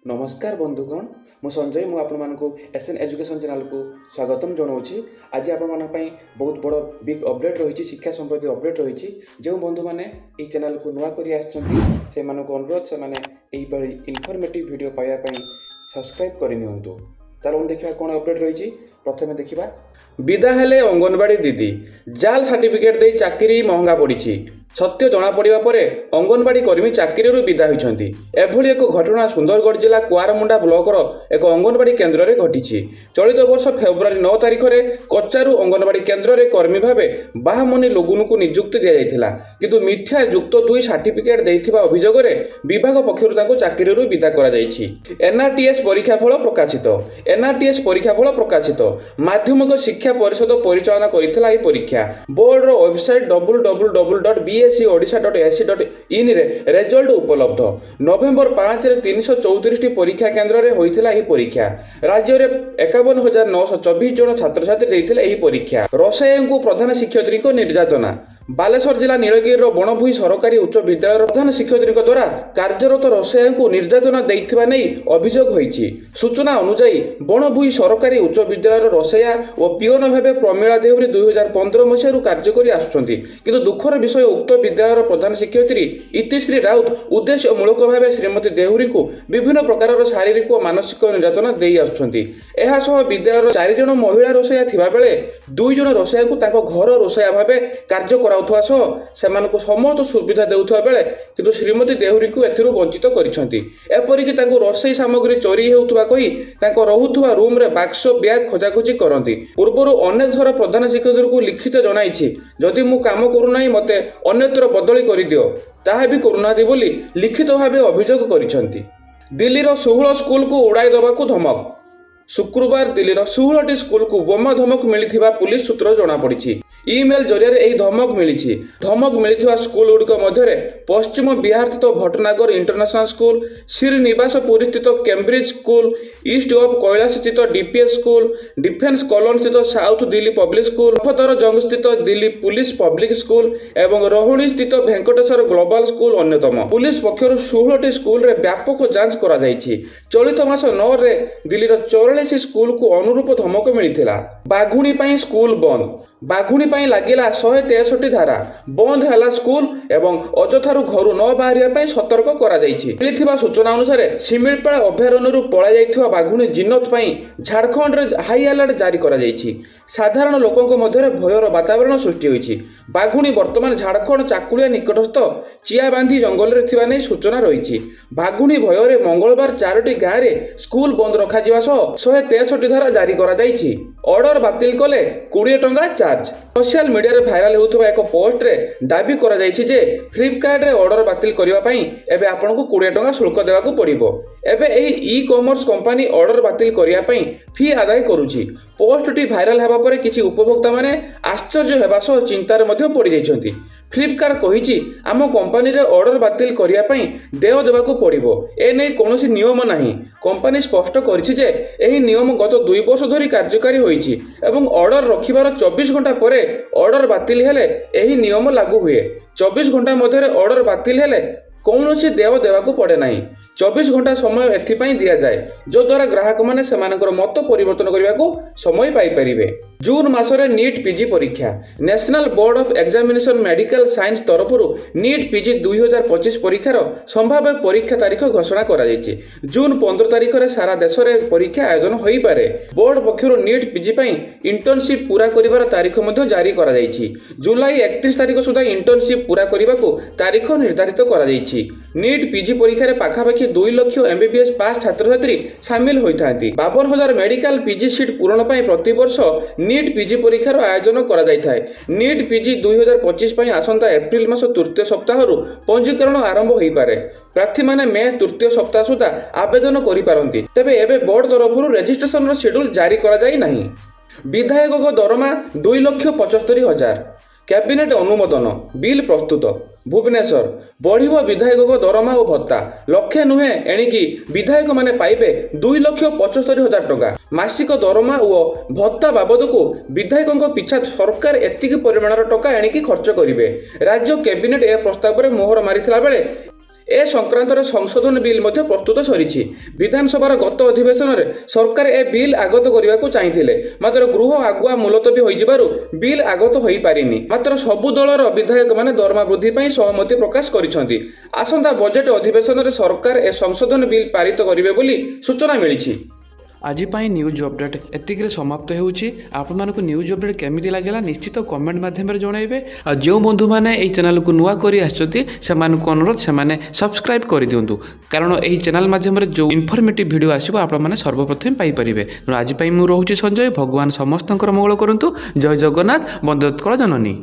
नमस्कार बंधुगण मु संजय मु आपको एसएन एजुकेशन चैनल को स्वागतम जनाऊँगी। आज आपण बहुत बड़ बिग अपडेट रही शिक्षा संबंधी अपडेट रही जो बंधु मैंने ये चैनल को नुआ कर अनुरोध से इनफॉर्मेटिव वीडियो पाइबापी सब्सक्राइब करनी। चलो देखा कौन अपडेट रही। प्रथम देखा विदा हेले अंगनवाड़ी दीदी जाल सर्टिफिकेट दे चाकरी महंगा पड़ी। सत्य जना पड़ा पर अंगनवाड़ी कर्मी चाकरी विदा होती। एभली एक घटना सुंदरगढ़ जिला कुआरमुंडा ब्लॉकर एक अंगनवाड़ी केन्द्र में घटी। चलित वर्ष फेब्रुआरी 9 तारिख में कचारू अंगनवाड़ी केन्द्र में कर्मी भाव बाहामनी लोगुन को नियुक्ति दि जाता किंतु मिथ्या युक्त 2 सर्टिफिकेट देथिबा अभियोग विभाग पक्षर चाकरी विदा कर एनआरटीएस परीक्षाफल प्रकाशित। एनआरटीएस परीक्षाफल प्रकाशित माध्यमिक शिक्षा परिषद परिचालना करथिला एही परीक्षा। बोर्ड रो वेबसाइट www.bscodisha.ac.in रे रिजल्ट उपलब्ध। नवेम्बर 5 रे 334 परीक्षा केन्द्र में होइथिला एही परीक्षा। राज्य में 51,924 जन छात्र छात्री देइथिले एही परीक्षा। रसायन को प्रधान शिक्षयित्री को निर्यातना। बालेश्वर जिला नीलगिरी बणभूई सरकारी उच्च विद्यालय प्रधान शिक्षयित्री द्वारा कार्यरत रसायन को निर्यातना देइथिबा नै अभियोग होईछि। सूचना अनुसार बणभूई सरकारी उच्च विद्यालय रसाया और पिओन भाव प्रमीला देहुरी 2015 मसीह कार्य करि आसुछन्ति किंतु दुखर विषय उक्त विद्यालय प्रधान शिक्षयित्री इतिश्री राउत उद्देश्यमूलक भाव श्रीमती देहुरी को विभिन्न प्रकार शारीरिक और मानसिक निर्यातना देई आसुछन्ति। एहा सह विद्यालय 4 जन महिला रसाया थिबा बेले 2 जन रसाया को ताको घर रसाया भाव कार्य कराउथवा समस्त सुविधा देउथवा बेले किंतु श्रीमती देहुरी को एथिरु वंचित करिसंती। एपरिक ताको रसोई सामग्री चोरी हेउथवा कहि ताको रहुथवा रूम रे बाक्स बैग खोजाखोजी करंती। पूर्वरु अनेक थर प्रधान शिक्षक को लिखित जणाइछि जदि मु काम करू नाही मते अन्यत्र बदली करि दियो ताहा भी करूनादी बोली लिखित भावे अभियोग करिसंती। दिल्लीर 16 स्कूल को उड़ाई दबाकू धमक। शुक्रवार दिल्लीर 16टी स्कूल को बोमा धमक मिलिथिबा पुलिस सूत्र जना पड़िछि। ईमेल जरिया यही धमक मिली। धमक मिलता स्कूल गुड़िक मध्य पश्चिम बिहार स्थित भटनागर इंटरनेशनल स्कूल, श्रीनिवासपुरी स्थित Cambridge school, east of Kailash स्थित डीपीएस स्कूल, डिफेंस कॉलोनी स्थित south Delhi public school, Safdarjung स्थित दिल्ली पुलिस पब्लिक स्कूल एवं रोहिणी स्थित भेंकटेश्वर ग्लोबल स्कूल अन्यतम। पुलिस पक्षर 16टी स्कूल रे व्यापक जांच करा जायछि। चलित मास 9 रे दिल्लीर 44 स्कूल को अनुरूप धमक मिलिथिला। बाघुणी पई स्कूल बंद। बाघुणी पाई लागिला 163 धारा। बंद हैला स्कूल एवं अजथारू घरु न बाहरिया सतर्क करा जायछि। मिलिथिबा सूचना अनुसार शिमिलपाल अभयारण्यरू पळा जायथिबा बाघुणी जिन्नत पाई झारखंड रे हाई अलर्ट जारी करा जायछि। साधारण लोकंक मध्य भयर वातावरण सृष्टि होइछि। बाघुणी वर्तमान झारखंड चाकुलिया निकटस्थ चियाबांधी जंगल रे थिबा नै सूचना रहिछि। बाघुणी भୟରେ मंगलवार 4टी गाँ रे स्कूल बंद रखा जिवा सह 163 धारा जारी करा जायछि। ऑर्डर बातिल कले 20 टंका चार्ज। सोशल मीडिया रे भाइराल होउथबा एक पोस्ट रे दाबी करा जायछि जे फ्लिपकार्ट रे ऑर्डर बातिल करिवा पई एबे आपनको 20 टंका शुल्क देबाकू पड़िबो। एबे एही ई कॉमर्स कंपनी ऑर्डर बातिल करिया पई फी आदाय करूछि। पोस्टटी भाइराल हेबा परे किछि उपभोक्ता माने आश्चर्य हेबा सह चिंतार मध्य पड़ी जाइछन्ति। फ्लिपकार्ट कहिछि आम कंपनी रे ऑर्डर बातिल करिया पई देय देबाकू पड़िबो। ए नै कोनोसी नियम नाही। कंपनी स्पष्ट करिछि जे एही नियम गत 2 वर्ष धरि कार्यकारी होइछि एवं ऑर्डर रखिबार 24 घंटा परे ऑर्डर बातिल हेले एही नियम लागू हुए। 24 घंटा मध्य ऑर्डर बातिल हेले कौनसी देय देबाकू पड़े नाही। 24 घंटा समय एथिपाई दिया जाए जो द्वारा ग्राहक माने सेमानकर मत परिवर्तन करने को समय पाई परिबे। जून मासरे नीट पीजी परीक्षा। National board of examination medical science तरफरु नीट पीजी 2025 परीक्षार संभाव्य परीक्षा तारीख घोषणा करा जायछि। जून 15 तारिख रे सारा देश में परीक्षा आयोजन होई पारे। बोर्ड पक्षरु नीट पीजी पई इंटर्नशिप पूरा करिवार तारीख मध्ये जारी करा जायछि। जुलाई 31 तारिख सुधा इंटर्नशिप पूरा करिबाकू तारीख निर्धारित करा जायछि। नीट पीजी परीक्षा रे पाखापाखि 2 लाख एमबीबीएस पास छात्र छात्री शामिल होइथांती। 52,000 मेडिकल पीजी सीट पूरण पई प्रति वर्ष नीट पीजी परीक्षार आयोजन करा जायथाय। नीट पीजी 2025 पई आसंता एप्रिल मास तृतीय सप्ताहरु पंजीकरण आरंभ होई पारे। प्रार्थी माने मे तृतीय सप्ताह सुधा आवेदन करि पारंती। तेबे एबे बोर्ड तरफरु रजिस्ट्रेशन रो शेड्यूल जारी करा जाय नाही। विधायक दरमा 2,75,000। कैबिनेट अनुमोदन बिल प्रस्तुत। भुवनेश्वर बढ़िव विधायक दरमा और भत्ता लक्षे नुहे एणिकी विधायक माने पाइबे 2,75,000 टंका। मासिक दरमा और भत्ता बाबद को विधायकों पिछा सरकार एतिक परिमाणर टंका एणिकी खर्च करिवे। राज्य कैबिनेट ए प्रस्ताव में मोहर मारिथिला बेले ଏ ସଂକ୍ରାନ୍ତରେ ସଂଶୋଧନ ବିଲ୍ ମଧ୍ୟ ପ୍ରସ୍ତୁତ ସରିଛି। ବିଧାନସଭାର ଗତ ଅଧିବେଶନରେ ସରକାର ଏ ବିଲ୍ ଆଗତ କରିବାକୁ ଚାହିଁଥିଲେ, ମାତ୍ର ଗୃହ ଆଗୁଆ ମୁଲତବୀ ହୋଇଯିବାରୁ ବିଲ୍ ଆଗତ ହୋଇପାରିନି। ମାତ୍ର ସବୁ ଦଳର ବିଧାୟକମାନେ ଦରମା ବୃଦ୍ଧି ପାଇଁ ସହମତି ପ୍ରକାଶ କରିଛନ୍ତି। ଆସନ୍ତା ବଜେଟ୍ ଅଧିବେଶନରେ ସରକାର ଏ ସଂଶୋଧନ ବିଲ୍ ପାରିତ କରିବେ ବୋଲି ସୂଚନା ମିଳିଛି। ଆଜି ପାଇଁ ନ୍ୟୁଜ୍ ଅପଡେଟ୍ ଏତିକିରେ ସମାପ୍ତ ହେଉଛି। ଆପଣମାନଙ୍କୁ ନ୍ୟୁଜ୍ ଅପଡେଟ୍ କେମିତି ଲାଗିଲା ନିଶ୍ଚିତ କମେଣ୍ଟ ମାଧ୍ୟମରେ ଜଣାଇବେ। ଆଉ ଯେଉଁ ବନ୍ଧୁମାନେ ଏହି ଚ୍ୟାନେଲକୁ ନୂଆ କରି ଆସିଛନ୍ତି ସେମାନଙ୍କୁ ଅନୁରୋଧ ସେମାନେ ସବସ୍କ୍ରାଇବ୍ କରିଦିଅନ୍ତୁ, କାରଣ ଏହି ଚ୍ୟାନେଲ ମାଧ୍ୟମରେ ଯେଉଁ ଇନଫର୍ମେଟିଭ୍ ଭିଡ଼ିଓ ଆସିବ ଆପଣମାନେ ସର୍ବପ୍ରଥମେ ପାଇପାରିବେ। ତେଣୁ ଆଜି ପାଇଁ ମୁଁ ରହୁଛି ସଞ୍ଜୟ। ଭଗବାନ ସମସ୍ତଙ୍କର ମଙ୍ଗଳ କରନ୍ତୁ। ଜୟ ଜଗନ୍ନାଥ। ବନ୍ଦେ ଉତ୍କଳ ଜନନୀ।